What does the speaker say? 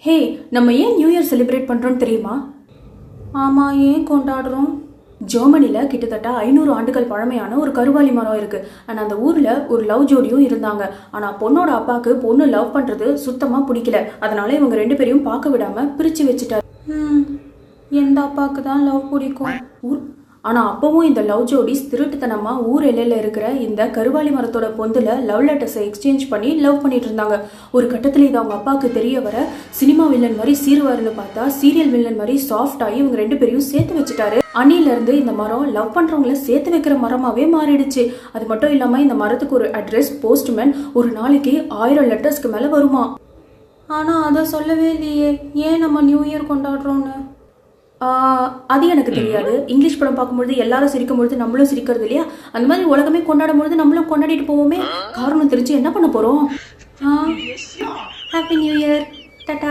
ஹே, நம்ம ஏன் new year celebrate பண்ணுறோம் தெரியுமா? ஆமாம், ஏன் கொண்டாடுறோம்? ஜெர்மனியில் கிட்டத்தட்ட 500 ஆண்டுகள் பழமையான ஒரு கருவாலி மரம் இருக்குது. அண்ட் அந்த ஊரில் ஒரு லவ் ஜோடியும் இருந்தாங்க. ஆனால் பொண்ணோட அப்பாவுக்கு பொண்ணு லவ் பண்ணுறது சுத்தமாக பிடிக்கல. அதனால இவங்க 2 பேரையும் பார்க்க விடாமல் பிரித்து வச்சுட்டார். எந்த அப்பாவுக்கு தான் லவ் பிடிக்கும்? ஆனால் அப்பவும் இந்த லவ் ஜோடிஸ் திருட்டுத்தனமாக ஊர் எல்லையில் இருக்கிற இந்த கருவாலி மரத்தோட பொந்தில் லவ் லெட்டர்ஸை எக்ஸ்சேஞ்ச் பண்ணி லவ் பண்ணிட்டு இருந்தாங்க. ஒரு கட்டத்தில் இது அவங்க அப்பாவுக்கு தெரிய வர சினிமா வில்லன் மாதிரி சீருவாருன்னு பார்த்தா சீரியல் வில்லன் மாதிரி சாஃப்ட் ஆகி இவங்க 2 பேரையும் சேர்த்து வச்சுட்டாரு. அன்னிலிருந்து இந்த மரம் லவ் பண்ணுறவங்கள சேர்த்து வைக்கிற மரமாகவே மாறிடுச்சு. அது மட்டும் இல்லாமல் இந்த மரத்துக்கு ஒரு அட்ரஸ், போஸ்ட்மேன், ஒரு நாளைக்கு 1000 லெட்டர்ஸ்க்கு மேலே வருமா. ஆனால் அதை சொல்லவே இல்லையே, ஏன் நம்ம நியூ இயர் கொண்டாடுறோன்னு. அது எனக்கு தெரியாது. இங்கிலீஷ் படம் பார்க்கும்பொழுது எல்லாரும் சிரிக்கும் பொழுது நம்மளும் சிரிக்கிறது இல்லையா? அந்த மாதிரி உலகமே கொண்டாடும் பொழுது நம்மளும் கொண்டாடிட்டு போவோமே. காரணம் தெரிஞ்சு என்ன பண்ண போறோம்? Happy new year.